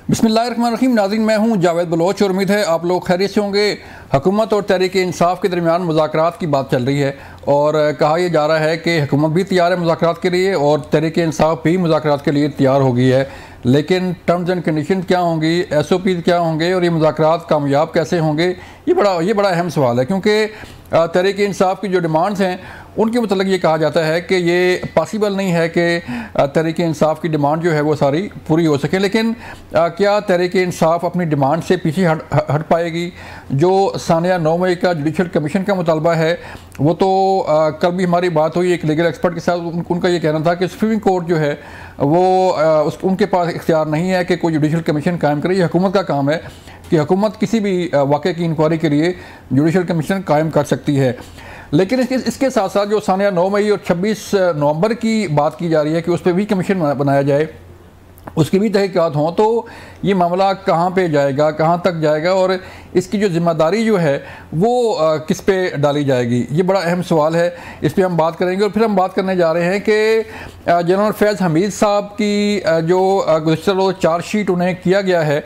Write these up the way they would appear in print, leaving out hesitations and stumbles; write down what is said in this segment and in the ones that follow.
बिस्मिल्लाहिर्रहमानिर्रहीम। नाज़रीन, मैं हूं जावेद बलोच और उम्मीद है आप लोग खैरियत से होंगे। हुकूमत और तहरीक इंसाफ के दरमियान मुज़ाकरात की बात चल रही है और कहा यह जा रहा है कि हुकूमत भी तैयार है मुज़ाकरात के लिए और तहरीक इंसाफ भी मुज़ाकरात के लिए तैयार हो गई है। लेकिन टर्म्स एंड कंडीशन क्या होंगी, SOP क्या होंगे और ये मुज़ाकरात कामयाब कैसे होंगे, ये बड़ा अहम सवाल है। क्योंकि तहरीक इंसाफ की जो डिमांड्स हैं उनके मतलब ये कहा जाता है कि ये पॉसिबल नहीं है कि तहरीक इंसाफ की डिमांड जो है वो सारी पूरी हो सके। लेकिन क्या तहरीक इंसाफ अपनी डिमांड से पीछे हट पाएगी? जो सानिया 9 मई का जुडिशल कमीशन का मुतालबा है वो तो कल भी हमारी बात हुई एक लीगल एक्सपर्ट के साथ, उनका ये कहना था कि सुप्रीम कोर्ट जो है वो उनके पास इख्तियार नहीं है कि कोई जुडिशल कमीशन कायम करे। ये हुकूमत का काम है कि हुकूमत किसी भी वाक़े की इंक्वायरी के लिए जुडिशल कमीशन कायम कर सकती है। लेकिन इसके साथ साथ जो सानिया 9 मई और 26 नवंबर की बात की जा रही है कि उस पर भी कमीशन बनाया जाए, उसकी भी तहकीकात हों, तो ये मामला कहाँ पे जाएगा, कहाँ तक जाएगा और इसकी जो ज़िम्मेदारी जो है वो किस पे डाली जाएगी, ये बड़ा अहम सवाल है। इस पर हम बात करेंगे। और फिर हम बात करने जा रहे हैं कि जनरल फैज़ हमीद साहब की जो गुज़श्ता रोज़ चार्जशीट उन्हें किया गया है,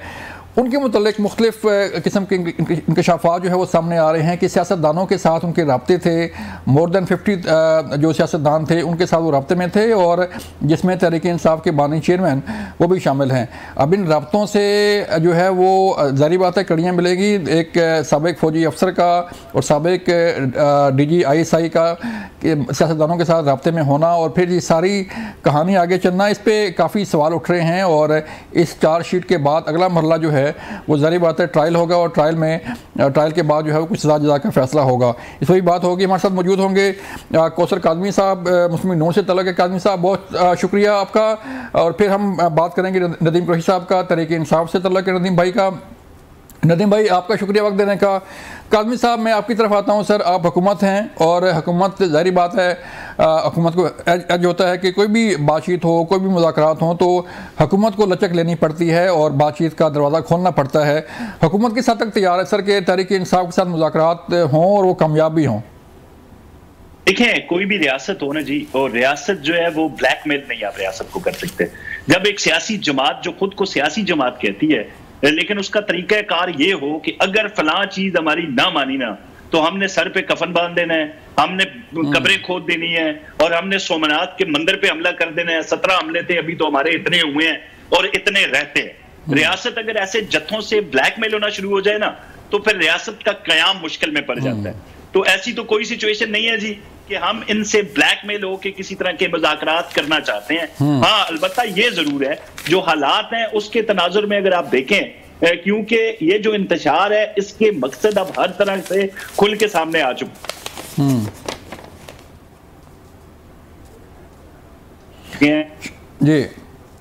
उनके मुतल्लिक मुख्तलिफ किस्म के इंकशाफात जो है वो सामने आ रहे हैं कि सियासतदानों के साथ उनके रब्ते थे। मोर दैन 50 जो सियासतदान थे उनके साथ वो रब्ते में थे और जिसमें तहरीक इंसाफ के बानी चेयरमैन वो भी शामिल हैं। अब इन रब्तों से जो है वो ज़ाहिर बात है कड़ियाँ मिलेगी। एक साबिक फ़ौजी अफसर का और साबिक DG ISI का सियासतदानों के साथ रब्ते में होना और फिर ये सारी कहानी आगे चलना, इस पर काफ़ी सवाल उठ रहे हैं। और इस चार्जशीट के बाद अगला मरला जो है वो ज़ाहिर बात है ट्रायल होगा और ट्रायल के बाद जो है वो कुछ सज़ा जज़ा का फैसला होगा। इस पर भी बात होगी। हमारे साथ मौजूद होंगे कौसर काज़मी साहब, मुस्लिम नून से तलक है। काज़मी साहब, बहुत शुक्रिया आपका। और फिर हम बात करेंगे नदीम कुरैशी साहब का, तहरीक इंसाफ से तलक है नदीम भाई का। नदीम भाई, आपका शुक्रिया वक्त देने का। काज़मी साहब, मैं आपकी तरफ आता हूं। सर, आप हुकूमत हैं और हुकूमत ज़ाहिर बात है हुकूमत को एज होता है कि कोई भी बातचीत हो, कोई भी मुज़ाकरात हो तो हुकूमत को लचक लेनी पड़ती है और बातचीत का दरवाज़ा खोलना पड़ता है। हुकूमत किस हद तक तैयार है सर के तहरीक इंसाफ के साथ मुज़ाकरात हों और वो कामयाब भी हों? देखें, कोई भी रियासत हो ना जी, और रियासत जो है वो ब्लैकमेल नहीं आप रियासत को कर सकते। जब एक सियासी जमात जो खुद को सियासी जमात कहती है लेकिन उसका तरीक़ाकार ये हो कि अगर फलां चीज हमारी ना मानी ना तो हमने सर पे कफन बांध देना है, हमने कब्रें खोद देनी है और हमने सोमनाथ के मंदिर पे हमला कर देना है। 17 हमले थे, अभी तो हमारे इतने हुए हैं और इतने रहते हैं। रियासत अगर ऐसे जत्थों से ब्लैकमेल होना शुरू हो जाए ना तो फिर रियासत का कयाम मुश्किल में पड़ जाता है। तो ऐसी तो कोई सिचुएशन नहीं है जी कि हम इनसे ब्लैकमेल हो के किसी तरह के मुज़ाकरात करना चाहते हैं। हाँ, अलबत्ता ये जरूर है जो हालात हैं उसके तनाजुर में अगर आप देखें, क्योंकि ये जो इंतशार है इसके मकसद अब हर तरह से खुल के सामने आ चुके हैं जी।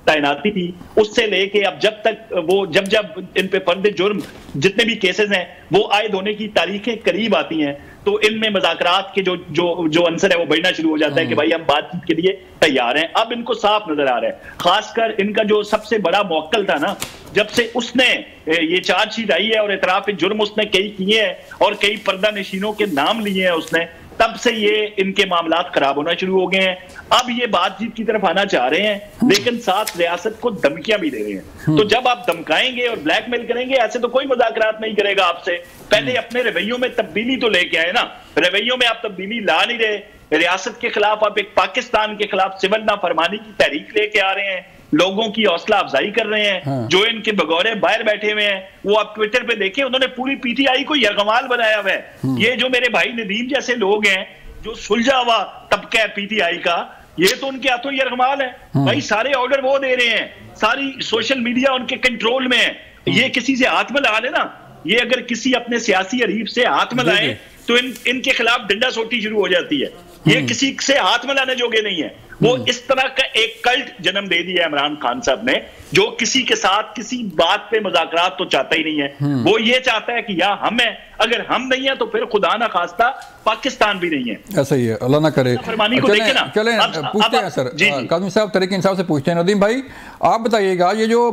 तैनाती थी उससे लेके अब जब इन पे फर्द जुर्म जितने भी केसेस हैं वो आयद होने की तारीखें करीब आती हैं तो इनमें मुज़ाकरात के जो अंसर है वो बढ़ना शुरू हो जाता है कि भाई हम बातचीत के लिए तैयार हैं। अब इनको साफ नजर आ रहा है, खासकर इनका जो सबसे बड़ा मौक्कल था ना, जब से उसने ये चार्जशीट आई है और इतराफ जुर्म उसने कई किए हैं और कई पर्दा नशीनों के नाम लिए हैं उसने, तब से ये इनके मामलात खराब होना शुरू हो गए हैं। अब ये बातचीत की तरफ आना चाह रहे हैं लेकिन साथ रियासत को धमकियां भी दे रहे हैं। तो जब आप धमकाएंगे और ब्लैकमेल करेंगे, ऐसे तो कोई मुज़ाकरात नहीं करेगा आपसे। पहले अपने रवैयों में तब्दीली तो लेके आए ना, रवैयों में आप तब्दीली ला नहीं रहे। रियासत के खिलाफ आप एक पाकिस्तान के खिलाफ सिविल नाफरमानी की तहरीक लेके आ रहे हैं, लोगों की हौसला अफजाई कर रहे हैं। जो इनके भगौरे बाहर बैठे हुए हैं वो आप ट्विटर पे देखें, उन्होंने पूरी PTI को यरगमाल बनाया हुआ है। ये जो मेरे भाई नदीम जैसे लोग हैं जो सुलझा हुआ तबका है PTI का, ये तो उनके हाथों यरगमाल है भाई। सारे ऑर्डर वो दे रहे हैं, सारी सोशल मीडिया उनके कंट्रोल में है। ये किसी से हाथ मिला ले ना, ये अगर किसी अपने सियासी हरीफ से हाथ मिलाए तो इनके खिलाफ डंडा सोटी शुरू हो जाती है। ये किसी से हाथ मिलाने जोगे नहीं है। वो इस तरह का एक कल्ट जन्म दे दिया इमरान खान साहब ने, जो किसी के साथ किसी बात पे मुज़ाकरात तो चाहता ही नहीं है। वो ये चाहता है कि या हम है, अगर हम नहीं है तो फिर खुदा ना खास्ता पाकिस्तान भी नहीं है। ऐसा ही है, अल्लाह ना करे। चलें पूछते हैं सर, काज़मी साहब तहरीक इंसाफ से पूछते हैं। नदीम भाई, आप बताइएगा, ये जो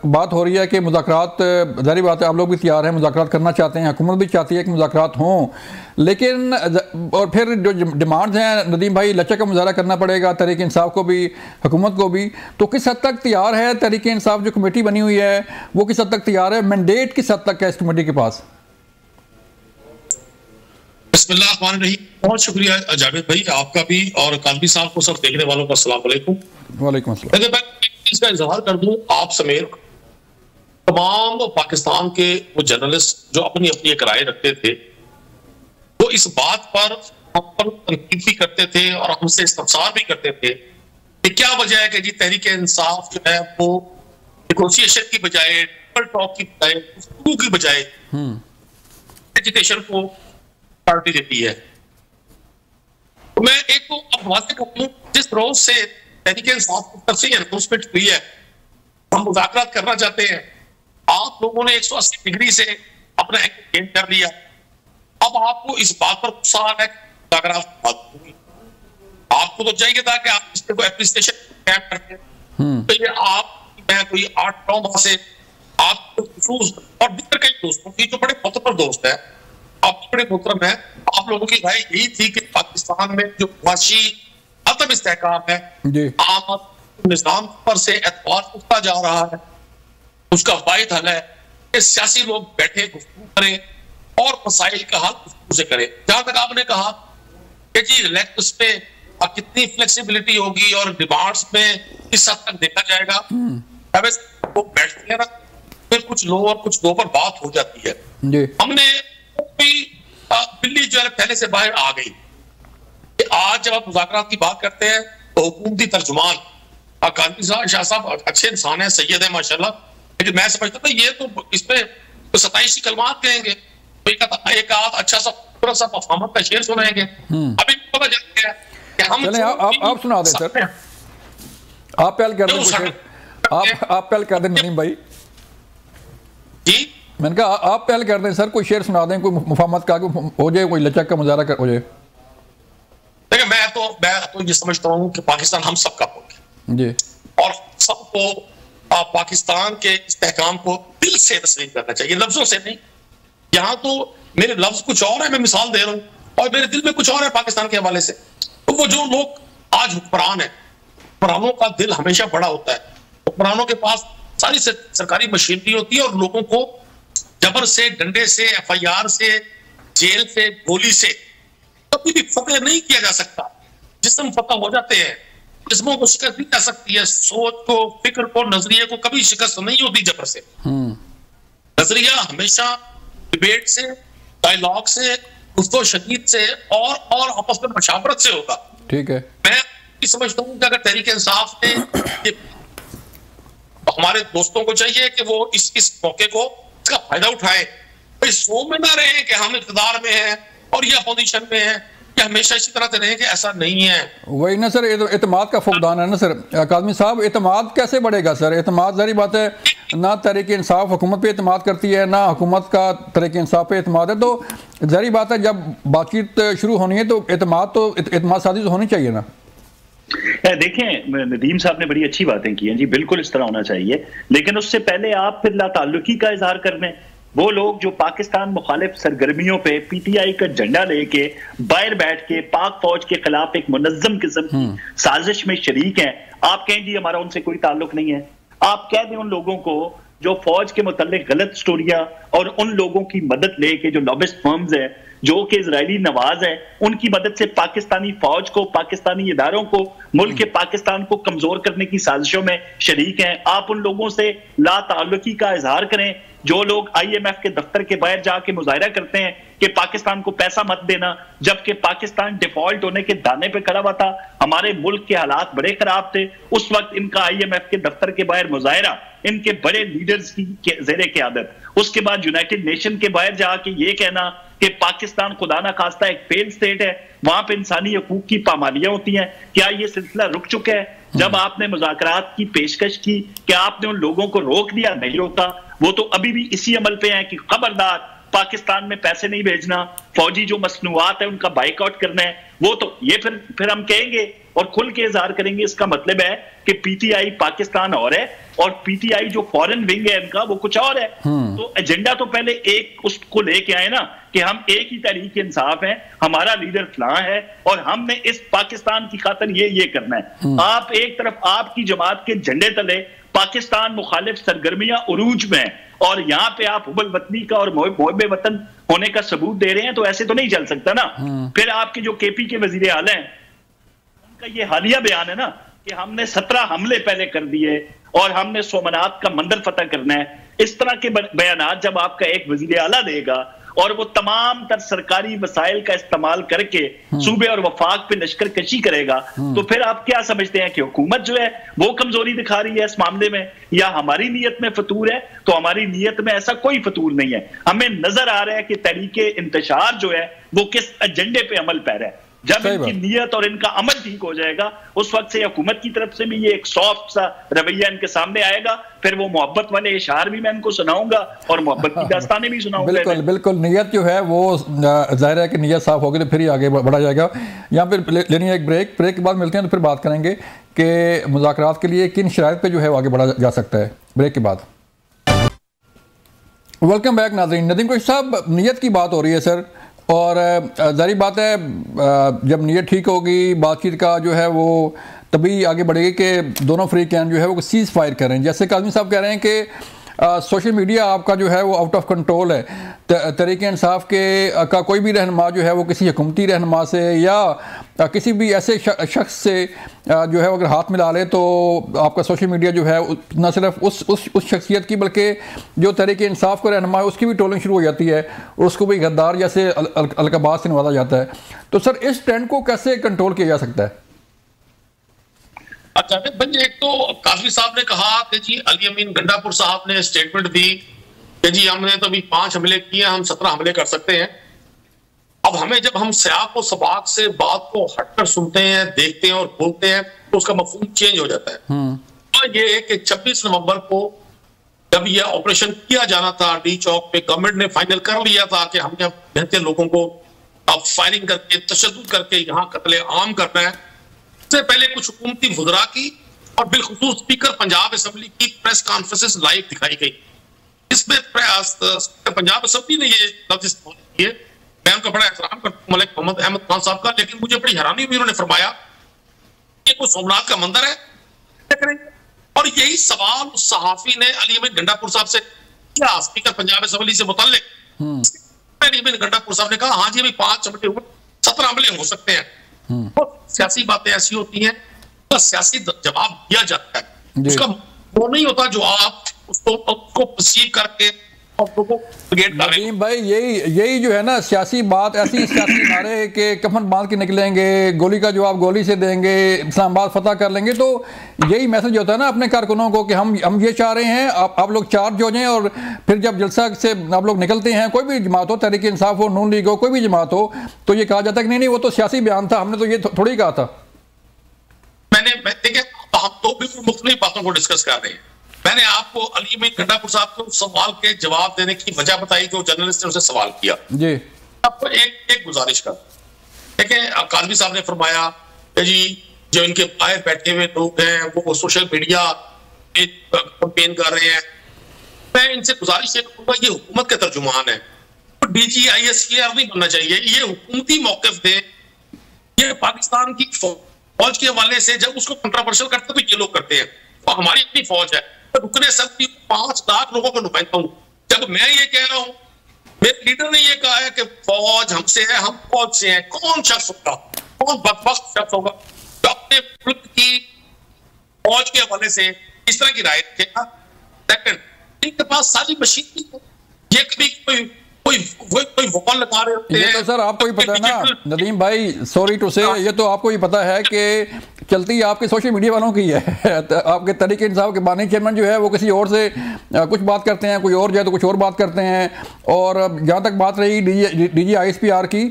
बात हो रही है कि मुज़ाकरात, ज़ाहिर बात है आप लोग भी तैयार हैं, मुज़ाकरात करना चाहते हैं, हुकूमत भी चाहती है कि मुज़ाकरात हों, लेकिन और फिर जो डिमांड्स हैं नदीम भाई, लचक का मुजाहरा करना पड़ेगा, जाएगा, तहरीक इंसाफ को भी, हुकूमत को भी। तो किस हद तक तैयार है तहरीक इंसाफ, जो कमेटी बनी हुई है वो किस हद तक तैयार है, मैंडेट किस हद तक है इस कमेटी के पास? बहुत शुक्रिया जावेद भाई, आपका भी और कालवी साहब को, सब देखने वालों का अस्सलाम वालेकुम। वालेकुम अस्सलाम। मैं इसका इजहार कर दूं आप समेत तमाम पाकिस्तान के वो जर्नलिस्ट जो अपनी अपनी एक राय रखते थे, वो इस बात पर हम पर तनकीद भी करते थे और हमसे इस्तफसार भी करते थे कि क्या वजह है कि जी तहरीक इंसाफ जो है वो नेगोशिएशन की बजाय, टॉक की बजाय, गुफ्तगू की बजाय एजुकेशन को प्रायोरिटी देती है। तो मैं एक तो अब वादे करता हूं, जिस रोज से तहरीक इंसाफ की तरफ से अनाउंसमेंट हुई है हम मुज़ाकरात करना चाहते हैं, आप लोगों ने 180 डिग्री से अपना एंगल चेंज कर लिया। अब आपको इस बात पर गुस्सा आ रहा है कि आपको तो चाहिए था कि आप इसको एप्रिसिएशन कैप करते हैं। तो ये आप मैं कोई 8-9 माह से आप और दूसरे कई दोस्तों की जो बड़े मोहतरम दोस्त है, आप बड़े मोहतरम है, आप लोगों की राय यही थी कि पाकिस्तान में जो मुआशी अदम इस्तेहकाम है, आम निज़ाम पर से एतबार उठता जा रहा है, उसका वाहिद हल है कि सियासी लोग बैठे गुफ्तगू करें और मसाइल का हल गुफ्तगू से करें। जहां तक आपने कहा कि जी उस पे कितनी फ्लेक्सिबिलिटी होगी और डिमांड्स में किस हद तक देखा जाएगा, वो बैठते हैं ना, फिर कुछ लो और कुछ दो पर बात हो जाती है। हमने बिल्ली जो है पहले से बाहर आ गई कि आज जब आप मुज़ाकरात की बात करते हैं तो हुकूमती तर्जुमान कालवी शाह साहब अच्छे इंसान है, सैयद है माशाल्लाह, लेकिन मैं समझता था ये तो इसमें तो 27 कलमात कहेंगे, तो एक आध अच्छा सा पूरा सा फहमत का शेर सुनाएंगे। अभी पता चल गया कि हम चलें, आप सुना दें सर, आप पहल कर दें, आप पहल कर दें नदीम भाई जी। मैंने कहा आप पहल कर दें सर, कोई शेर सुना दें, कोई मुफाहमत का हो जाए, कोई लचक का मुजाहरा हो जाए। देखिए मैं तो ये समझता हूँ कि पाकिस्तान हम सबका मुल्क है जी, और सबको पाकिस्तान के इस्तेहकाम को दिल से तस्लीम करना चाहिए, लफ्जों से नहीं। यहाँ तो मेरे लफ्ज कुछ और है, मैं मिसाल दे रहा हूँ, और मेरे दिल में कुछ और है पाकिस्तान के हवाले से। तो वो जो लोग आज हुक्मरान है, हुक्मरानों का दिल हमेशा बड़ा होता है, हुक्मरानों के पास सारी सरकारी मशीनरी होती है और लोगों को जबर से, डंडे से, FIR से, जेल से, गोली से कभी भी फतेह नहीं किया जा सकता। जिस्म फतह हो जाते हैं, जिस्मों को शिकस्त नहीं जा सकती है, सोच को, फिक्र को, नजरिए को कभी शिकस्त नहीं होती जबर से। नजरिया हमेशा डिबेट से, डायलॉग से, गुफ्तो शदीद से और आपस में मशावरत से होगा। ठीक है, मैं समझता हूँ कि अगर तहरीक इंसाफ ने हमारे दोस्तों को चाहिए कि वो इस मौके को इसका फायदा उठाए, तो इस सो में ना रहे कि हम इक़्तिदार में हैं और ये अपोजिशन में है, कि हमेशा इसी तरह से रहे कि ऐसा नहीं है। वही ना सर, एतमाद का फुकदान है ना सर काज़मी साहब। एतमाद कैसे बढ़ेगा सर? एतमाद ज़ाहिर बात है, ना तहरीक इंसाफ हुकूमत पे एतमाद करती है, ना हुकूमत का तहरीक इंसाफ पे एतमाद है। तो ज़ाहिर बात है जब बातचीत शुरू होनी है तो एतमाद साजी तो होनी चाहिए ना। देखें, नदीम साहब ने बड़ी अच्छी बातें की हैं जी, बिल्कुल इस तरह होना चाहिए, लेकिन उससे पहले आप फिर लाताल्लुकी का इजहार कर लें। वो लोग जो पाकिस्तान मुखालिफ सरगर्मियों पे PTI का झंडा लेके बाहर बैठ के पाक फौज के खिलाफ एक मुनज्जम किस्म की साजिश में शरीक हैं, आप कहें जी हमारा उनसे कोई ताल्लुक नहीं है। आप कह दें उन लोगों को जो फौज के मुताल्लिक गलत स्टोरियां और उन लोगों की मदद लेके जो लॉबिस्ट फर्म्स है जो कि इजरायली नवाज है, उनकी मदद से पाकिस्तानी फौज को, पाकिस्तानी इदारों को, मुल्क के पाकिस्तान को कमजोर करने की साजिशों में शरीक हैं। आप उन लोगों से लाताल्लुकी का इजहार करें जो लोग IMF के दफ्तर के बाहर जाके मुजाहिरा करते हैं कि पाकिस्तान को पैसा मत देना, जबकि पाकिस्तान डिफॉल्ट होने के दाने पे खड़ा हुआ था, हमारे मुल्क के हालात बड़े खराब थे। उस वक्त इनका IMF के दफ्तर के बाहर मुजाहिरा इनके बड़े लीडर्स की ज़ेरे क़यादत, उसके बाद यूनाइटेड नेशन के बाहर जाके ये कहना कि पाकिस्तान खुदा ना खास्ता एक फेल स्टेट है, वहां पे इंसानी हकूक की पामालियां होती हैं। क्या ये सिलसिला रुक चुका है? जब आपने मुज़ाकरात की पेशकश की, क्या आपने उन लोगों को रोक दिया? नहीं रोका। वो तो अभी भी इसी अमल पे हैं कि खबरदार पाकिस्तान में पैसे नहीं भेजना, फौजी जो मसनूआत है उनका बाइकआउट करना है। वो तो ये फिर हम कहेंगे और खुल के इजहार करेंगे। इसका मतलब है कि PTI पाकिस्तान और है, और पीटीआई जो फॉरेन विंग है इनका वो कुछ और है। तो एजेंडा तो पहले एक उसको लेके आए ना कि हम एक ही तहरीक इंसाफ हैं, हमारा लीडर फलां है और हमने इस पाकिस्तान की खातिर ये करना है। आप एक तरफ आपकी जमात के झंडे तले पाकिस्तान मुखालिफ सरगर्मियां उरूज में हैं और यहाँ पे आप हुब्बुल वतनी का और मोहब्बे वतन होने का सबूत दे रहे हैं, तो ऐसे तो नहीं चल सकता ना। फिर आपके जो केपी के वजीर आला हैं उनका ये हालिया बयान है ना कि हमने 17 हमले पहले कर दिए और हमने सोमनाथ का मंदिर फतह करना है। इस तरह के बयान जब आपका एक वजीर आला देगा और वो तमाम तर सरकारी वसाइल का इस्तेमाल करके सूबे और वफाक पे लश्कर कशी करेगा, तो फिर आप क्या समझते हैं कि हुकूमत जो है वो कमजोरी दिखा रही है इस मामले में, या हमारी नीयत में फतूर है? तो हमारी नीयत में ऐसा कोई फतूर नहीं है। हमें नजर आ रहा है कि तरीके इंतशार जो है वो किस एजेंडे पे अमल पैरा है। जब इनकी नीयत और इनका अमल ठीक हो जाएगा उस वक्त से हुकूमत की तरफ से भी ये एक सॉफ्ट सा रवैया इनके सामने आएगा। फिर वो मोहब्बत वाले इशार भी मैं इनको सुनाऊंगा और मोहब्बत की दास्तानें भी सुनाऊंगा। बिल्कुल बिल्कुल, नीयत जो है वो जाहिर है कि नीयत साफ होगी तो फिर ही आगे बढ़ा जाएगा। यहाँ पे लेनी है एक ब्रेक के बाद मिलते हैं तो फिर बात करेंगे कि मुज़ाकरात के लिए किन शराइत पे जो है वो आगे बढ़ा जा सकता है। ब्रेक के बाद वेलकम बैक नाज़रीन। नदीम कुरैशी साहब, नीयत की बात हो रही है सर, और ज़ाहिर बात है जब नीयत ठीक होगी बातचीत का जो है वो तभी आगे बढ़ेगी कि दोनों फ्रीकैन जो है वो सीज़ फायर करें। जैसे काज़मी साहब कह रहे हैं कि सोशल मीडिया आपका जो है वो आउट ऑफ कंट्रोल है। तहरीक इंसाफ का कोई भी रहनुमा जो है वो किसी हुकूमती रहनुमा से या किसी भी ऐसे शख्स से जो है अगर हाथ मिला ले तो आपका सोशल मीडिया जो है न सिर्फ उस शख्सियत की बल्कि जो तहरीक इंसाफ का रहनुमा है उसकी भी ट्रोलिंग शुरू हो जाती है, उसको भी गद्दार जैसे अलकबात से नवाजा जाता है। तो सर इस ट्रेंड को कैसे कंट्रोल किया जा सकता है? अच्छा भाई, एक तो काजमी साहब ने कहा कि जी अली अमीन गंडापुर साहब ने स्टेटमेंट दी कि जी हमने तो अभी 5 हमले किए, हम 17 हमले कर सकते हैं। अब हमें जब हम सियाक और सबाक से बात को हटकर सुनते हैं, देखते हैं और बोलते हैं तो उसका मफहूम चेंज हो जाता है। और ये है कि 26 नवंबर को जब ये ऑपरेशन किया जाना था डी चौक पे, गवर्नमेंट ने फाइनल कर लिया था कि हमने अब बेहतर लोगों को अब फायरिंग करके तशद्दुद करके यहाँ कत्ले आम करना है। इससे पहले कुछ हुकूमती वुज़रा की और बिलखुसूस स्पीकर पंजाब असेंबली की प्रेस कॉन्फ्रेंसेस लाइव दिखाई गई। इसमें पंजाब असेंबली ने ये लफ्ज़ इस्तेमाल किए। मैं उनका बड़ा एहतराम करता हूं मलिक मोहम्मद अहमद खान साहब का, लेकिन मुझे बड़ी हैरानी हुई, उन्होंने फरमाया कि वो सोमनाथ का मंदिर है। और यही सवाल उस सहाफी ने अली अमीन गंडापुर साहब से किया, स्पीकर पंजाब असेंबली से मुतल्लिक। अली अमीन गंडापुर साहब ने कहा हाँ जी अभी 5 हमले हुए, 17 हमले हो सकते हैं। तो सियासी बातें ऐसी होती हैं, उसका सियासी जवाब दिया जाता है, उसका वो नहीं होता जो आप उसको परसीव करके नदीम भाई यही जो है ना सियासी बात, ऐसी सियासी नारे के कफन बांध के निकलेंगे, गोली का जवाब गोली से देंगे, इस्लामाबाद फतह कर लेंगे, तो यही मैसेज होता है ना अपने कारकुनों को कि हम ये चाह रहे हैं, आप लोग चार्ज हो जाएं। और फिर जब जलसा से आप लोग निकलते हैं, कोई भी जमात हो, तहरीक इंसाफ हो, नून लीग हो, कोई भी जमात हो, तो ये कहा जाता है कि नहीं वो तो सियासी बयान था, हमने तो ये थोड़ी कहा था। देखिए हम तो बिल्कुल मुख्तलिफ बातों को डिस्कस कर रहे हैं। मैंने आपको अली अमीन गंडापुर साहब को सवाल के जवाब देने की वजह बताई, जो जर्नलिस्ट ने उनसे सवाल किया जी। आपको एक गुजारिश कर, देखिए काजमी साहब ने फरमाया जी जो इनके बाहर बैठे हुए लोग हैं वो सोशल मीडिया पे कैंपेन कर रहे हैं। मैं इनसे गुजारिश ये करूंगा, ये हुकूमत के तर्जुमान है, तो DGISPR नहीं बनना चाहिए, ये हुकूमती मौक़िफ़ दे। ये पाकिस्तान की फौज के हवाले से जब उसको कंट्रोवर्शियल करते तो ये लोग करते हैं, तो हमारी अपनी फौज है, रुकने सकती 5 लाख लोगों को नुमाइंदा हूं। जब मैं ये कह रहा हूं, मेरे लीडर ने ये कहा है कि फौज हमसे है, हम फौज से हैं, कौन शख्स होगा, कौन बदबख्त शख्स होगा जो अपने मुल्क की फौज के हवाले से इस तरह की राय रखेगा? सेकंड, इनके पास सारी मशीन, ये कभी कोई वॉल लगा रहे होते हैं। ये तो सर आपको ही पता है ना नदीम भाई, सॉरी टू से, ये तो आपको ही पता है कि चलती आपके सोशल मीडिया वालों की है। आपके तहरीक इंसाफ के बानी चेयरमैन जो है वो किसी और से कुछ बात करते हैं, कोई और जाए तो कुछ और बात करते हैं। और जहाँ तक बात रही DGISPR की,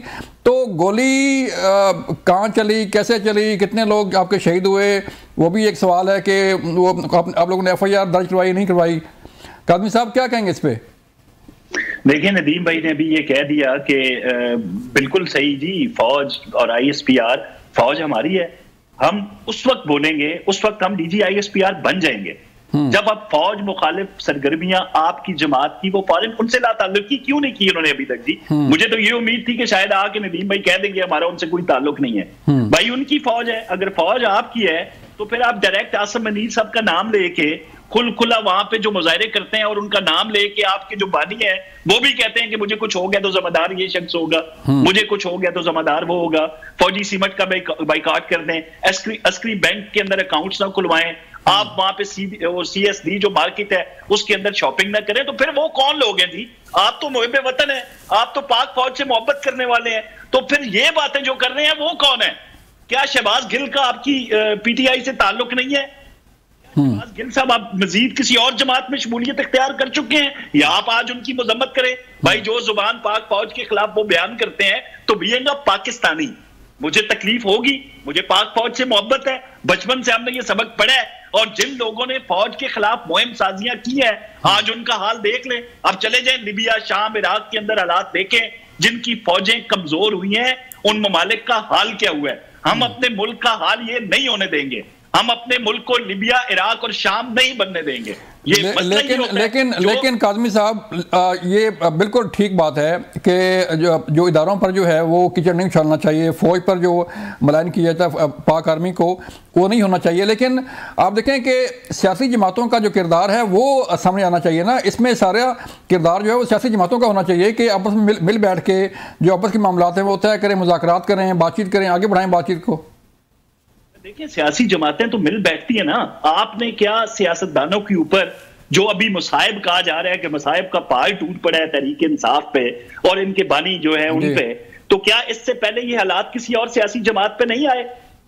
तो गोली कहाँ चली, कैसे चली, कितने लोग आपके शहीद हुए, वो भी एक सवाल है कि वो आप लोगों ने FIR दर्ज करवाई नहीं करवाई। काज़मी साहब क्या कहेंगे इस पर? देखिए नदीम भाई ने अभी ये कह दिया कि बिल्कुल सही जी, फौज और ISPR, फौज हमारी है, हम उस वक्त बोलेंगे, उस वक्त हम DGISPR बन जाएंगे जब अब फौज मुखालिफ सरगर्मियां आपकी जमात की वो फौज उनसे लाताल्लुकी क्यों नहीं की उन्होंने अभी तक जी? मुझे तो ये उम्मीद थी कि शायद आके नदीम भाई कह देंगे हमारा उनसे कोई ताल्लुक नहीं है। भाई उनकी फौज है, अगर फौज आपकी है तो फिर आप डायरेक्ट आसिम मनीर साहब का नाम लेके खुला वहां पे जो मुजाहरे करते हैं और उनका नाम लेके आपके जो बानी है वो भी कहते हैं कि मुझे कुछ हो गया तो जिम्मेदार ये शख्स होगा, मुझे कुछ हो गया तो जिम्मेदार वो होगा। फौजी सीमेंट का बाइकाट कर दें, अस्करी बैंक के अंदर अकाउंट्स ना खुलवाएं, आप वहां पे CSD जो मार्केट है उसके अंदर शॉपिंग ना करें, तो फिर वो कौन लोग हैं जी? आप तो मुहिब वतन है, आप तो पाक फौज से मोहब्बत करने वाले हैं, तो फिर ये बातें जो कर रहे हैं वो कौन है? क्या शहबाज गिल का आपकी PTI से ताल्लुक नहीं है? शहबाज गिल साहब आप मजीद किसी और जमात में शमूलियत इख्तियार कर चुके हैं या आप आज उनकी मजम्मत करें? भाई जो जुबान पाक फौज के खिलाफ वो बयान करते हैं तो बीएंगा पाकिस्तानी, मुझे तकलीफ होगी, मुझे पाक फौज से मोहब्बत है, बचपन से हमने ये सबक पढ़ा है, और जिन लोगों ने फौज के खिलाफ मुहिम साजियां की है आज उनका हाल देख लें। अब चले जाएं लिबिया, शाम, इराक के अंदर हालात देखें, जिनकी फौजें कमजोर हुई हैं उन ममालिक का हाल क्या हुआ है। हम अपने मुल्क का हाल ये नहीं होने देंगे, हम अपने मुल्क को लिबिया, इराक और शाम नहीं बनने देंगे। लेकिन काज़मी साहब ये बिल्कुल ठीक बात है कि जो इदारों पर जो है वो कीचड़ नहीं उछालना चाहिए, फौज पर जो मलाइन किया जाता है पाक आर्मी को वो नहीं होना चाहिए। लेकिन आप देखें कि सियासी जमातों का जो किरदार है वो सामने आना चाहिए ना, इसमें सारा किरदार जो है वो सियासी जमातों का होना चाहिए कि आपस में मिल बैठ के जो आपस के मामला हैं वो तय करें, मुज़ाकरात करें, बातचीत करें, आगे बढ़ाएं बातचीत को। देखिए सियासी जमातें तो मिल बैठती है ना, आपने क्या सियासतदानों के ऊपर जो अभी मुसाहिब कहा जा रहा है कि मुसाहिब का पहाड़ टूट पड़ा है तहरीक इंसाफ पे और इनके बानी जो है उन पे, तो क्या इससे पहले ये हालात किसी और सियासी जमात पे नहीं आए?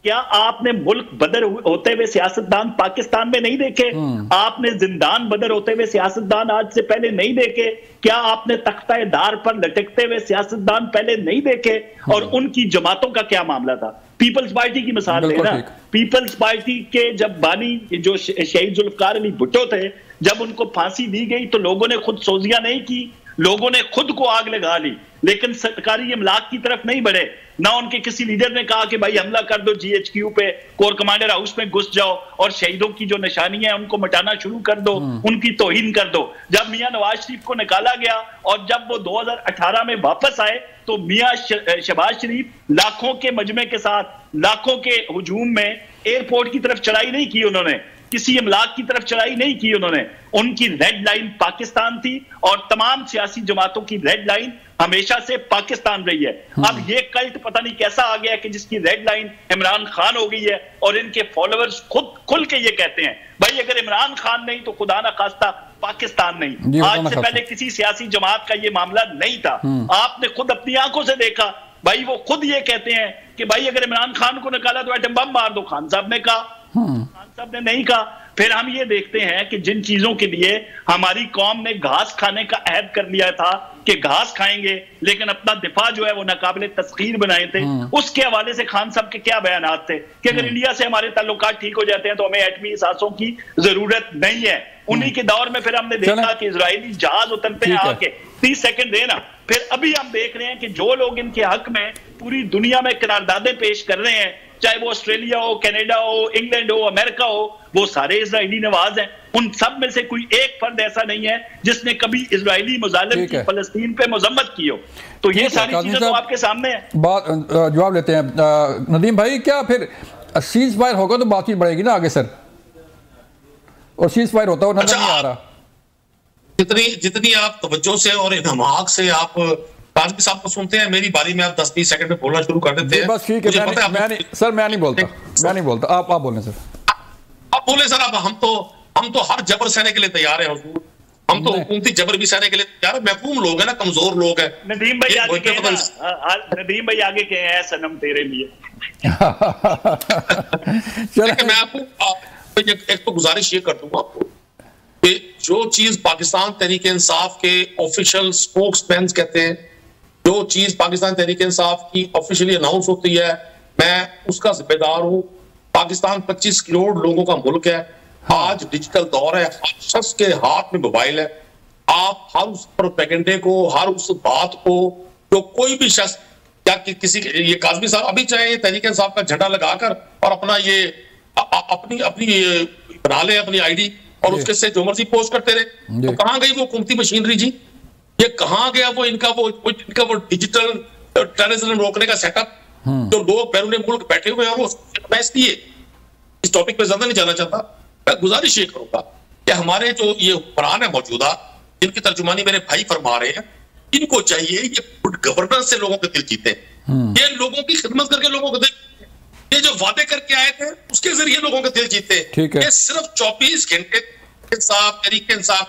क्या आपने मुल्क बदर होते हुए सियासतदान पाकिस्तान में नहीं देखे? आपने जिंदान बदर होते हुए सियासतदान आज से पहले नहीं देखे? क्या आपने तख्ता दार पर लटकते हुए सियासतदान पहले नहीं देखे? और उनकी जमातों का क्या मामला था? पीपल्स पार्टी की मिसाल लेना, पीपल्स पार्टी के जब बानी जो शहीद जुल्फकार अली भुट्टो थे, जब उनको फांसी दी गई तो लोगों ने खुद सोजियां नहीं की, लोगों ने खुद को आग लगा ली, लेकिन सरकारी इमलाक की तरफ नहीं बढ़े। ना उनके किसी लीडर ने कहा कि भाई हमला कर दो GHQ पे, कोर कमांडर हाउस में घुस जाओ और शहीदों की जो निशानियां हैं उनको मिटाना शुरू कर दो, उनकी तौहीन कर दो। जब मियां नवाज शरीफ को निकाला गया और जब वो 2018 में वापस आए तो मियां शहबाज शरीफ लाखों के मजमे के साथ, लाखों के हुजूम में एयरपोर्ट की तरफ चढ़ाई नहीं की उन्होंने, किसी इमलाक की तरफ चढ़ाई नहीं की उन्होंने। उनकी रेड लाइन पाकिस्तान थी और तमाम सियासी जमातों की रेड लाइन हमेशा से पाकिस्तान रही है। अब ये कल्ट पता नहीं कैसा आ गया कि जिसकी रेड लाइन इमरान खान हो गई है और इनके फॉलोअर्स खुद खुल के ये कहते हैं भाई अगर इमरान खान नहीं तो खुदा ना खास्ता पाकिस्तान नहीं। आज से पहले किसी सियासी जमात का ये मामला नहीं था, आपने खुद अपनी आंखों से देखा। भाई वो खुद ये कहते हैं कि भाई अगर इमरान खान को निकाला तो एटम बम मार दो, खान साहब ने कहा, खान साहब ने नहीं कहा। फिर हम ये देखते हैं कि जिन चीजों के लिए हमारी कौम ने घास खाने का अहद कर लिया था कि घास खाएंगे, लेकिन अपना दिफा जो है वो नाकाबिले तस्खीर बनाए थे, उसके हवाले से खान साहब के क्या बयानात थे कि अगर इंडिया से हमारे ताल्लुकात ठीक हो जाते हैं तो हमें एटमी सासों की जरूरत नहीं है। उन्हीं के दौर में फिर हमने देखा कि इजरायली जहाज उतरते हैं आके 30 सेकंड देना। फिर अभी हम देख रहे हैं कि जो लोग इनके हक में पूरी दुनिया में करारदादें पेश कर रहे हैं, चाहे वो ऑस्ट्रेलिया हो, कनाडा हो, इंग्लैंड हो, अमेरिका हो, वो सारे इजरायली नवाज हैं। उन सब में से कोई एक फर्द ऐसा नहीं है जिसने कभी इजरायली मुजालिम की फलस्तीन पे मजम्मत की हो। तो ये सारी चीजें तो आपके सामने है। बात जवाब लेते हैं नदीम भाई, क्या फिर सीज फायर होगा तो बातचीत बढ़ेगी ना आगे सर? और सीज फायर होता हुआ नजर नहीं आ रहा। जितनी आप तवज्जो से और इन्हमाक से आप काज़मी साहब को सुनते हैं, मेरी बारी में आप 10-20 सेकंड में बोलना शुरू कर देते हैं। बस ठीक है, मैं नहीं बोलता, आप बोलें सर। आप बोले सर। अब हम तो हर जबर सहने के लिए तैयार हैं हुजूर, हम तो हुकूमती जबर भी सहने के लिए तैयार है। महकूम लोग हैं ना, कमजोर लोग हैं। नदीम भाई आगे कहे हैं सनम तेरे लिए। मैं आपको एक तो गुजारिश ये कर दूंगा आपको कि जो चीज पाकिस्तान तहरीक इंसाफ के ऑफिशियल स्पोक्समैन कहते हैं, जो चीज पाकिस्तान तहरीक इंसाफ की ऑफिशियली अनाउंस होती है, मैं उसका जिम्मेदार हूं। पाकिस्तान 25 करोड़ लोगों का मुल्क है। आज डिजिटल दौर है, हर शख्स के हाथ में मोबाइल है। आप हर उस प्रोपेगेंडे को, हर उस बात को जो कोई भी शख्स या किसी ये काज़मी साहब अभी चाहे तहरीक इंसाफ का झंडा लगाकर और अपना ये अपनी बना ले अपनी आईडी, और उसके से जो मर्जी पोस्ट करते रहे। तो कहां गई वो हुकूमती मशीनरी जी? ये कहां गया वो इनका वो डिजिटल टेररिज्म रोकने का सेटअप? जो लोग बैरून मुल्क बैठे हुए हैं और वो मैं इसलिए इस टॉपिक पे ज्यादा नहीं जाना चाहता। मैं गुजारिश ये करूंगा कि हमारे जो ये हुक्मरान है मौजूदा, जिनकी तर्जुमानी मेरे भाई फरमा रहे हैं, इनको चाहिए ये गुड गवर्नेंस से लोगों के दिल जीते, ये लोगों की खिदमत करके लोगों को दिल, ये जो वादे करके आए थे उसके जरिए लोगों के दिल जीते। ये सिर्फ 24 घंटे इंसाफ तरीके इंसाफ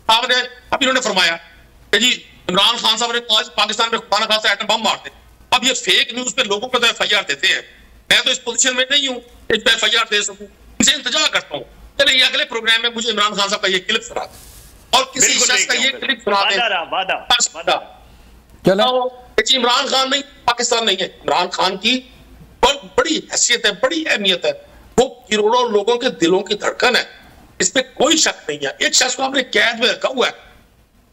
आपने अभी इन्होंने फरमाया कि जी इमरान खान साहब ने आज पाकिस्तान में खुदा न खासा एटम बम मारते। अब ये फेक न्यूज पे लोगों को तो FIR देते हैं। मैं तो इस पोजीशन में नहीं हूं इस पे FIR दे सकूं, इनसे इंतजार करता हूं। चले ये अगले प्रोग्राम में मुझे इमरान खान साहब का ये क्लिप सुना और किसी शख्स का ये क्लिप सुना दे। इमरान खान नहीं, पाकिस्तान नहीं है, इमरान खान की बहुत बड़ी हैसियत है, बड़ी अहमियत है, वो करोड़ों लोगों के दिलों की धड़कन है, इस पे कोई शक नहीं है। एक शख्स को आपने कैद में रखा हुआ है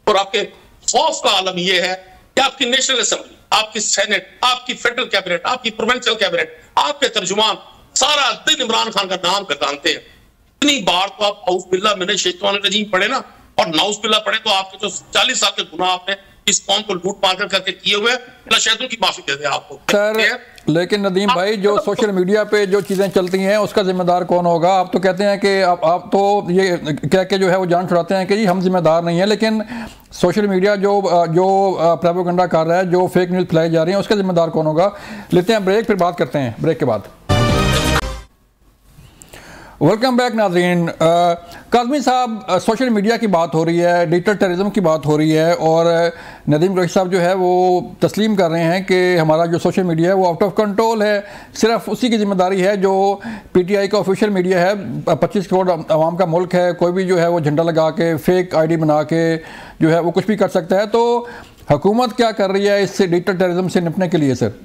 और आपके खौफ का आलम यह है कि आपकी नेशनल असेंबली, आपकी सेनेट, आपकी फेडरल कैबिनेट, आपकी प्रोविंशियल कैबिनेट, आपके तर्जुमान सारा दिन इमरान खान का नाम करतानते हैं। इतनी बार तो आप औज़ बिल्लाह मिनश शैतानिर रजीम पढ़े ना, और नाउज़ बिल्लाह पढ़े तो आपके जो 40 साल के गुनाह आपने इस कौम को लूट पाट करके किए हुए, अल्लाह शैतान की माफी दे दे आपको। सर लेकिन नदीम भाई, जो सोशल मीडिया पे जो चीज़ें चलती हैं उसका जिम्मेदार कौन होगा? आप तो कहते हैं कि आप तो ये कह के जो है वो जान छुड़ाते हैं कि जी हम जिम्मेदार नहीं है, लेकिन सोशल मीडिया जो प्रोपेगेंडा कर रहा है, जो फेक न्यूज़ फैलाई जा रही है, उसका जिम्मेदार कौन होगा? लेते हैं ब्रेक, फिर बात करते हैं ब्रेक के बाद। वेलकम बैक नाज़रीन। काज़मी साहब, सोशल मीडिया की बात हो रही है, डिजिटल टेररिज्म की बात हो रही है, और नदीम कुरैशी साहब जो है वो तस्लीम कर रहे हैं कि हमारा जो सोशल मीडिया है वो आउट ऑफ कंट्रोल है, सिर्फ उसी की जिम्मेदारी है जो PTI का ऑफिशियल मीडिया है। 25 करोड़ आवाम का मुल्क है, कोई भी जो है वो झंडा लगा के फेक ID बना के जो है वो कुछ भी कर सकता है। तो हुकूमत क्या कर रही है इससे, डिजिटल टेररिज्म से निपटने के लिए? सर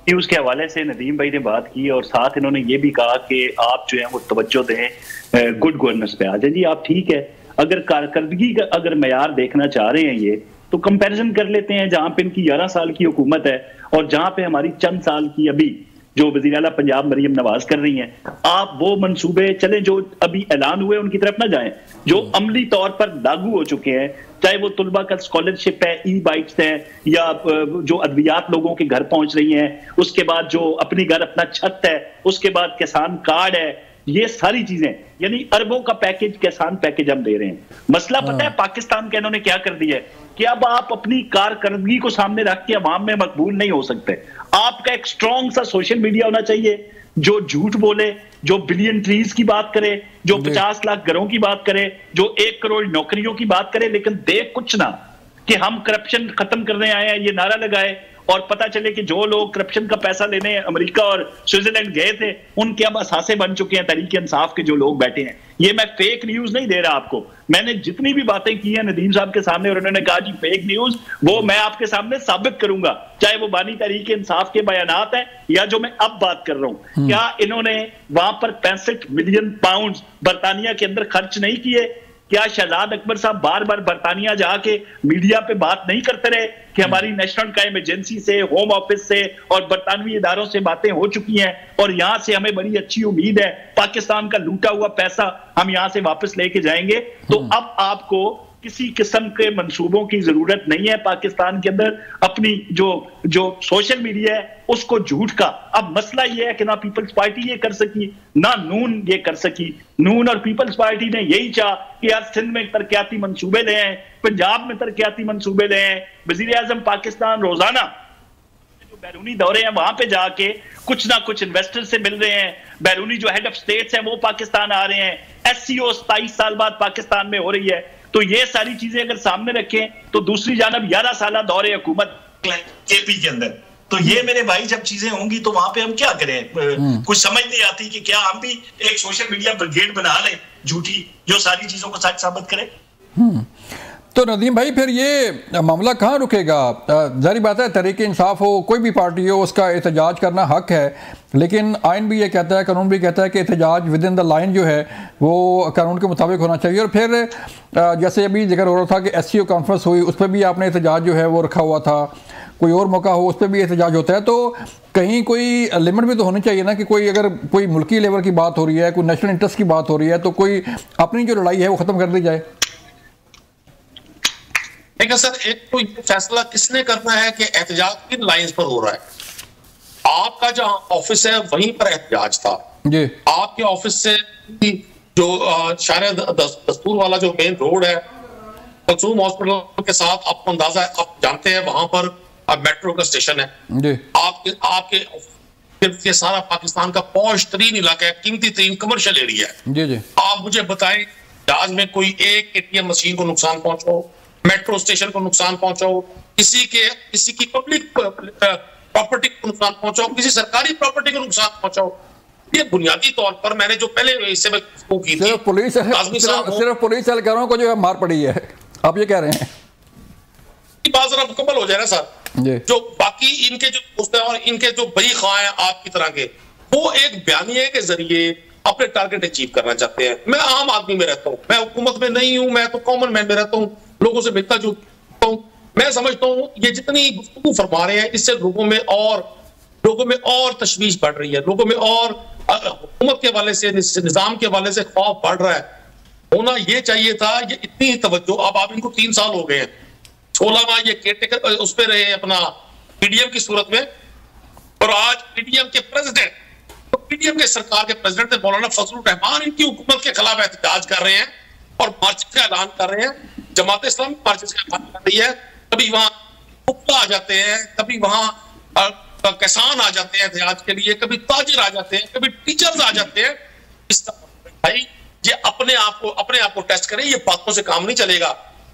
न्यूज के हवाले से नदीम भाई ने बात की और साथ इन्होंने ये भी कहा कि आप जो है वो तवज्जो दें गुड गवर्नेंस पे। आ जाए जी, आप ठीक है, अगर कारकर्दगी का अगर मयार देखना चाह रहे हैं ये, तो कंपैरिजन कर लेते हैं जहां पे इनकी 11 साल की हुकूमत है और जहां पे हमारी चंद साल की अभी जो वज़ीर आला पंजाब मरियम नवाज कर रही हैं। आप वो मंसूबे चले जो अभी ऐलान हुए उनकी तरफ ना जाएं, जो अमली तौर पर लागू हो चुके हैं, चाहे वो तुलबा का स्कॉलरशिप है, E-बाइक्स है, या जो अद्वियात लोगों के घर पहुंच रही हैं, उसके बाद जो अपनी घर अपना छत है, उसके बाद किसान कार्ड है, ये सारी चीजें, यानी अरबों का पैकेज, किसान पैकेज हम दे रहे हैं। मसला पता है पाकिस्तान के इन्होंने क्या कर दिया है कि अब आप अपनी कारकर्दगी को सामने रख के अवाम में मकबूल नहीं हो सकते। आपका एक स्ट्रॉन्ग सा सोशल मीडिया होना चाहिए जो झूठ बोले, जो बिलियन ट्रीज की बात करे, जो 50 लाख घरों की बात करे, जो 1 करोड़ नौकरियों की बात करे, लेकिन दे कुछ ना कि हम करप्शन खत्म करने आए हैं, ये नारा लगाए, और पता चले कि जो लोग करप्शन का पैसा लेने अमेरिका और स्विट्जरलैंड गए थे उनके अब असासे बन चुके हैं तहरीक इंसाफ के जो लोग बैठे हैं। ये मैं फेक न्यूज नहीं दे रहा आपको, मैंने जितनी भी बातें की हैं नदीम साहब के सामने और उन्होंने कहा जी फेक न्यूज, वो मैं आपके सामने साबित करूंगा, चाहे वो बानी तहरीक इंसाफ के बयानात हैं या जो मैं अब बात कर रहा हूं। क्या इन्होंने वहां पर 65 मिलियन पाउंड बरतानिया के अंदर खर्च नहीं किए? क्या शहजाद अकबर साहब बार बार बरतानिया जाके मीडिया पे बात नहीं करते रहे कि हमारी नेशनल क्राइम एजेंसी से, होम ऑफिस से और बरतानवी इदारों से बातें हो चुकी हैं और यहां से हमें बड़ी अच्छी उम्मीद है पाकिस्तान का लूटा हुआ पैसा हम यहां से वापस लेके जाएंगे? तो अब आपको किसी किस्म के मंसूबों की जरूरत नहीं है पाकिस्तान के अंदर। अपनी जो सोशल मीडिया है उसको झूठ का, अब मसला ये है कि ना पीपल्स पार्टी ये कर सकी ना नून ये कर सकी। नून और पीपल्स पार्टी ने यही चाहा कि यार सिंध में तरक्याती मंसूबे ले आए, पंजाब में तरक्याती मंसूबे ले आए। वजीर आजम पाकिस्तान रोजाना जो बैरूनी दौरे हैं वहां पे जाके कुछ ना कुछ इन्वेस्टर से मिल रहे हैं, बैरूनी जो हेड ऑफ स्टेट्स हैं वो पाकिस्तान आ रहे हैं, SCO 27 साल बाद पाकिस्तान में हो रही है। तो ये सारी चीजें अगर सामने रखें तो दूसरी जानब 11 साल दौरे हुकूमत KP के अंदर, तो ये मेरे भाई जब चीजें होंगी तो वहां पे हम क्या करें? कुछ समझ नहीं आती कि क्या हम भी एक सोशल मीडिया ब्रिगेड बना लें झूठी, जो सारी चीजों को सच साबित करे। तो नदीम भाई फिर ये मामला कहाँ रुकेगा? जारी बात है तहरीक इंसाफ हो, कोई भी पार्टी हो, उसका एहतजाज करना हक है, लेकिन आइन भी ये कहता है, कानून भी कहता है कि एहतजाज विद इन द लाइन जो है वो कानून के मुताबिक होना चाहिए। और फिर जैसे अभी जिक्र हो रहा था कि SCO कॉन्फ्रेंस हुई, उस पर भी आपने एहतजाज जो है वो रखा हुआ था। कोई और मौका हो उस पर भी एहतजाज होता है, तो कहीं कोई लिमिट भी तो होनी चाहिए ना कि कोई अगर कोई मुल्की लेवल की बात हो रही है, कोई नेशनल इंटरेस्ट की बात हो रही है, तो कोई अपनी जो लड़ाई है वो खत्म कर दी जाए। देखिए सर, एक तो ये फैसला किसने करना है कि एहतजाज किन लाइंस पर हो रहा है। आपका जहां ऑफिस है वहीं पर एहतजाज था जी। आपके ऑफिस से जो शायद दस्तूर वाला जो मेन रोड है कलसूम हॉस्पिटल के साथ, आपको अंदाजा है, आप जानते हैं वहां पर मेट्रो का स्टेशन है जी। आपके सारा पाकिस्तान का पॉश तरीन इलाका है, कीमती तरीन कमर्शियल एरिया है जी जी। आप मुझे बताएं, जहाज में कोई एक एटीएम मशीन को नुकसान पहुंचाओ, मेट्रो स्टेशन को नुकसान पहुंचाओ, किसी की पब्लिक प्रॉपर्टी को नुकसान पहुंचाओ, किसी सरकारी प्रॉपर्टी को नुकसान पहुंचाओ, ये बुनियादी तौर पर मैंने जो पहले इससे की थी, सिर्फ पुलिस एहलकारों को जो है मार पड़ी है, आप ये कह रहे हैं? बात जरा मुकम्मल हो जाए ना सर। जो बाकी इनके जो दोस्त हैं और इनके जो बड़ी ख्वाह हैं आपकी तरह के, वो एक बयानिए के जरिए अपने टारगेट अचीव करना चाहते हैं। मैं आम आदमी में रहता हूँ, मैं हुकूमत में नहीं हूं, मैं तो कॉमन मैन में रहता हूँ, लोगों से मिलता जुलता हूँ। मैं समझता हूँ ये जितनी गुफ्तगू फरमा रहे हैं इससे लोगों में और तशवीश बढ़ रही है, लोगों में और हुकूमत के हवाले से, निजाम के हवाले से खौफ बढ़ रहा है। होना ये चाहिए था, ये इतनी तवज्जो, अब आप इनको 3 साल हो गए हैं, 16 माह ये केयरटेकर उस पर रहे अपना पीडीएम की सूरत में, और आज पीडीएम के प्रेसिडेंट, तो पीडीएम के सरकार के प्रेसिडेंट मौलाना फजलुर रहमान इनकी हुकूमत के खिलाफ एहतजाज कर रहे हैं और मार्च का ऐलान कर रहे हैं। जमात इस्लामी मार्च का ऐलान कर रही है, कभी वहां उपला आ जाते हैं, कभी वहां किसान आ जाते हैं एहतजाज के लिए, कभी ताजिर आ जाते हैं, कभी टीचर्स आ जाते हैं। इस भाई ये अपने आप को टेस्ट करें, ये बातों से काम नहीं चलेगा।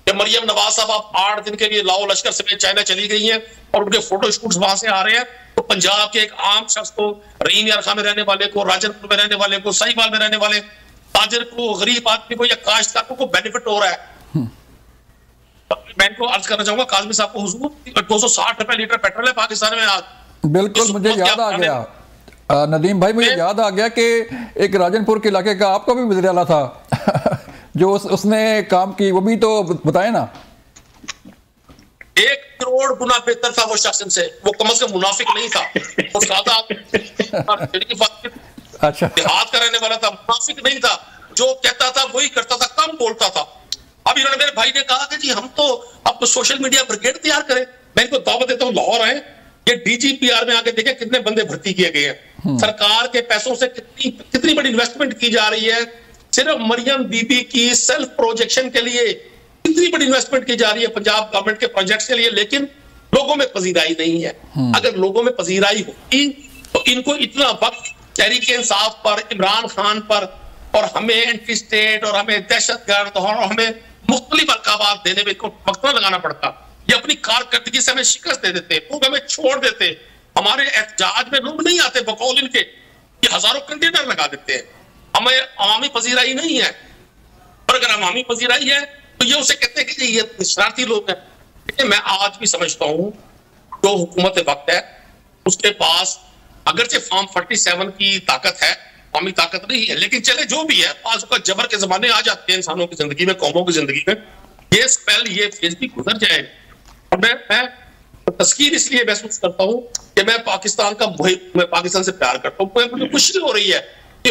कि मरियम नवाज साहब आप 8 दिन के लिए लाओ लश्कर समेत चाइना चली गई हैं और उनके फोटो शूट्स वहां से आ रहे हैं, तो पंजाब के एक आम शख्स को, रहीम यार खां में रहने वाले को, राजनपुर में रहने वाले को, साहिवाल में रहने वाले ताजिर को, गरीब आदमी को या काश्तकारों को बेनिफिट हो रहा है। मैं इनको अर्ज करना चाहूंगा काज़मी साहब को, हुजूर 260 रुपए लीटर पेट्रोल है पाकिस्तान में आज। बिल्कुल, मुझे याद आ गया नदीम भाई, मुझे याद आ गया कि एक राजनपुर के इलाके का आपका भी वज़ीर आला था जो उसने काम की, वो भी तो बताए ना। 1 करोड़ गुना बेहतर था वो शख्स से, वो कम से कम मुनाफिक नहीं था, वो सादा अच्छा देहात का रहने वाला था, मुनाफिक नहीं था, जो कहता था वही करता था, कम बोलता था। अब इन्होंने, मेरे भाई ने कहा कि जी हम तो अब तो सोशल मीडिया ब्रिगेड तैयार करें। मैं इनको दावत देता हूँ, लाहौर आए, ये डीजीपीआर में आके देखें कितने बंदे भर्ती किए गए हैं, सरकार के पैसों से कितनी बड़ी इन्वेस्टमेंट की जा रही है, सिर्फ मरियम बीबी की सेल्फ प्रोजेक्शन के लिए कितनी बड़ी इन्वेस्टमेंट की जा रही है पंजाब गवर्नमेंट के प्रोजेक्ट्स के लिए, लेकिन लोगों में पजीराई नहीं है। अगर लोगों में पजीराई होती तो इनको इतना वक्त तहरीक इंसाफ पर, इमरान खान पर, और हमें एंटी स्टेट और हमें दहशतगर्द और हमें मुख्तलिफ अलकाबात देने में इनको वक्त न लगाना पड़ता। ये अपनी कारकर्दगी से हमें शिकस्त दे देते, लोग हमें छोड़ देते, हमारे एहतजाज में लोग नहीं आते बकौल इनके, ये हजारों कंटेनर लगा देते हैं। हमें अवामी पजीराई नहीं है, और अगर अवामी पजीराई है तो ये उसे कहते हैं कि ये शरारती लोग हैं। लेकिन मैं आज भी समझता हूं जो हुकूमत वक्त है उसके पास अगरचे फॉर्म 47 की ताकत है, अवामी ताकत नहीं है, लेकिन चले जो भी है, पास का जबर के जमाने आ जाते हैं इंसानों की जिंदगी में, कौमों की जिंदगी में, ये स्पेल, ये फेज भी गुजर जाएगा। और मैं तस्कीर इसलिए महसूस करता हूं कि मैं पाकिस्तान का मैं पाकिस्तान से प्यार करता हूं। मुझे खुशी हो रही है कि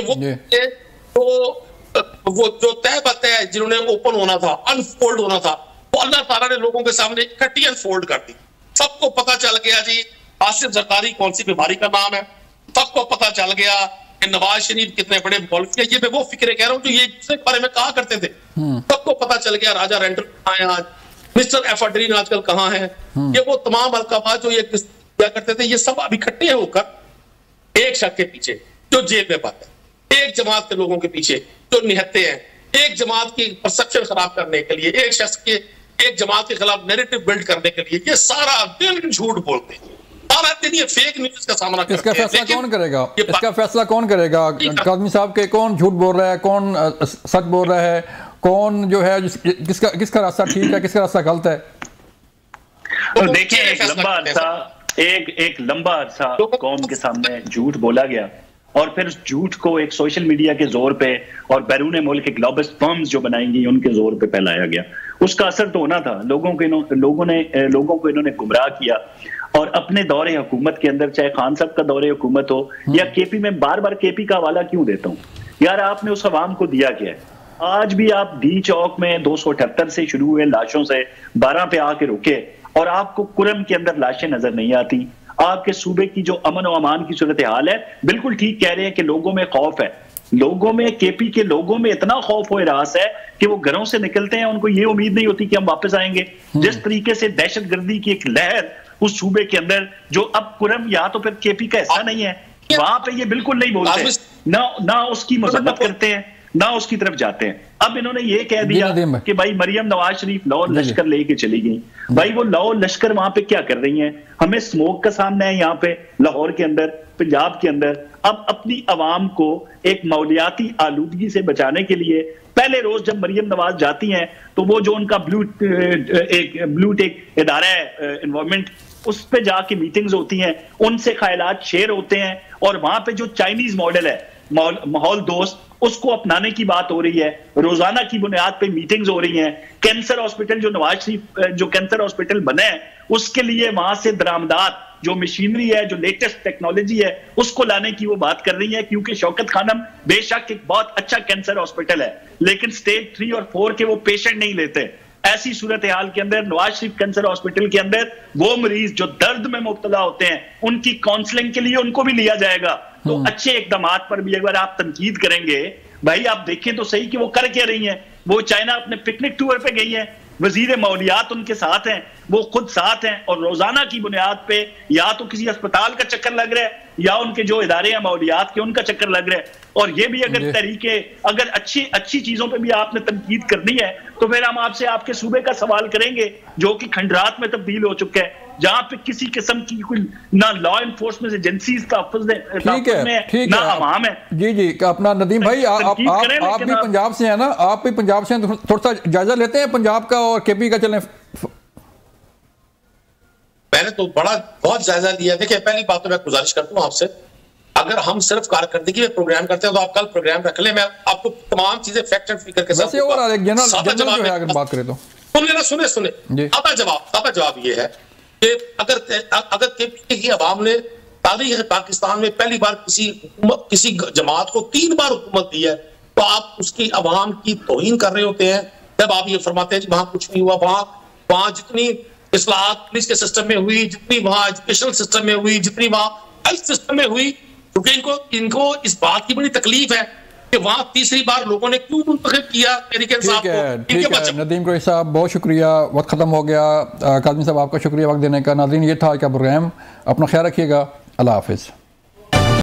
वो जो तय बात है जिन्होंने ओपन होना था, अनफोल्ड होना था, वो अल्लाह ताला ने लोगों के सामने इकट्ठी अनफोल्ड कर दी। सबको पता चल गया जी आसिफ जरदारी कौन सी बीमारी का नाम है, सबको पता चल गया कि नवाज शरीफ कितने बड़े मौलवी है। ये मैं वो फिक्रे कह रहा हूं जो ये दूसरे बारे में कहा करते थे, सबको पता चल गया राजा रेंटल कहां है आज, मिस्टर एफाड्रीन आजकल कहां है, ये वो तमाम अलकाबात जो ये क्या करते थे, ये सब अब इकट्ठे होकर एक शख्स के पीछे जो जेब में बात है, एक जमात के लोगों के पीछे जो निहत्ते हैं, एक जमात की परसेप्शन खराब करने के लिए, एक शख्स के, एक जमात के खिलाफ नैरेटिव बिल्ड करने के लिए, ये सारा दिन झूठ बोलते हैं, सारा दिन ये फेक न्यूज का सामना करते हैं। इसका फैसला कौन करेगा? इसका फैसला कौन करेगा? काज़मी साहब के कौन झूठ बोल रहा है, कौन सच बोल रहा है, कौन जो है किसका रास्ता ठीक है, किसका रास्ता गलत है? तो देखिए, एक लंबा अरसा कौम के सामने झूठ बोला गया और फिर उस झूठ को एक सोशल मीडिया के जोर पे और बैरून मुल्क के ग्लोबल फर्म्स जो बनाएंगी उनके जोर पे फैलाया गया। उसका असर तो होना था, लोगों को इन्होंने गुमराह किया। और अपने दौरे हुकूमत के अंदर, चाहे खान साहब का दौरे हुकूमत हो या केपी में, बार बार केपी का हवाला क्यों देता हूं यार? आपने उस अवाम को दिया क्या है? आज भी आप डी चौक में 278 से शुरू हुए लाशों से 12 पे आके रुके और आपको कुरम के अंदर लाशें नजर नहीं आती। आपके सूबे की जो अमन और अमान की सूरत हाल है, बिल्कुल ठीक कह रहे हैं कि लोगों में खौफ है, लोगों में, केपी के लोगों में इतना खौफ हो रास है कि वो घरों से निकलते हैं, उनको ये उम्मीद नहीं होती कि हम वापस आएंगे। जिस तरीके से दहशतगर्दी की एक लहर उस सूबे के अंदर, जो अब कुरम या तो फिर केपी का हिस्सा नहीं है, वहां पे ये बिल्कुल नहीं बोलते, ना उसकी मजम्मत करते हैं, ना उसकी तरफ जाते हैं। अब इन्होंने ये कह दिया कि भाई मरियम नवाज शरीफ लाहौर लश्कर लेके चली गई। भाई वो लाहौर लश्कर वहां पे क्या कर रही हैं? हमें स्मोक का सामना है यहाँ पे लाहौर के अंदर, पंजाब के अंदर। अब अपनी आवाम को एक मौलियाती आलूदगी से बचाने के लिए पहले रोज जब मरियम नवाज जाती हैं तो वो जो उनका ब्लू टेक इदारा है एनवायरमेंट, उस पे जाके मीटिंग्स होती हैं, उनसे ख्यालात शेयर होते हैं और वहां पे जो चाइनीज मॉडल है माहौल दोस्त, उसको अपनाने की बात हो रही है। रोजाना की बुनियाद पे मीटिंग्स हो रही हैं। कैंसर हॉस्पिटल जो नवाज शरीफ जो कैंसर हॉस्पिटल बने हैं, उसके लिए वहां से दरामदात जो मशीनरी है, जो लेटेस्ट टेक्नोलॉजी है, उसको लाने की वो बात कर रही है। क्योंकि शौकत खानम बेशक एक बहुत अच्छा कैंसर हॉस्पिटल है, लेकिन स्टेज 3 और 4 के वो पेशेंट नहीं लेते। ऐसी सूरत हाल के अंदर नवाज शरीफ कैंसर हॉस्पिटल के अंदर वो मरीज जो दर्द में मुब्तला होते हैं, उनकी काउंसलिंग के लिए उनको भी लिया जाएगा। तो अच्छे इकदाम पर भी अगर आप तनकीद करेंगे, भाई आप देखें तो सही कि वो कर क्या रही हैं। वो चाइना अपने पिकनिक टूर पे गई हैं, वजीर मौलियात उनके साथ हैं, वो खुद साथ हैं, और रोजाना की बुनियाद पे या तो किसी अस्पताल का चक्कर लग रहा है या उनके जो इदारे हैं मौलियात के, उनका चक्कर लग रहा है। और ये भी अगर तरीके, अगर अच्छी चीजों पे भी आपने तनकीद करनी है, तो फिर हम आपसे आपके सूबे का सवाल करेंगे जो कि खंडरात में तब्दील हो चुका है, जहां पे किसी किस्म की कोई ना लॉ एनफोर्समेंट एजेंसीज का ना अवाम है। जी अपना नदीम भाई, आप भी पंजाब से है ना, आप भी पंजाब से थोड़ा सा जायजा लेते हैं पंजाब का और केपी का। चलें, मैंने तो बहुत जायजा लिया। देखिए, पहली बात तो मैं गुजारिश करता हूं आपसे, अगर हम सिर्फ कारकर्दगी में प्रोग्राम करते हैं तो आप कल प्रोग्राम रख लें, मैं आपको तमाम चीजें फैक्ट एंड फिगर के साथ बात करें तो सुने। सादा जवाब ये है कि अगर केपी की आवाम ने तारीख पाकिस्तान में पहली बार किसी जमात को 3 बार हुकूमत दी है, तो आप उसकी आवाम की तौहीन कर रहे होते हैं जब आप ये फरमाते हैं कि वहां कुछ नहीं हुआ। वहां जितनी इस्लाहात पुलिस के सिस्टम में हुई, जितनी वहां एजुकेशनल सिस्टम में हुई, जितनी वहां हेल्थ सिस्टम में हुई, क्योंकि इनको इस बात की बड़ी तकलीफ है कि वहां तीसरी बार लोगों ने क्यों मुंतखब किया तहरीक इंसाफ को। ठीक है नदीम कुरैशी साहब, बहुत शुक्रिया, वक्त खत्म हो गया। काज़मी साहब, आपका शुक्रिया वक्त देने का। नाज़रीन, ये था आज का प्रोग्राम। अपना ख्याल रखिएगा। अल्लाह हाफिज़।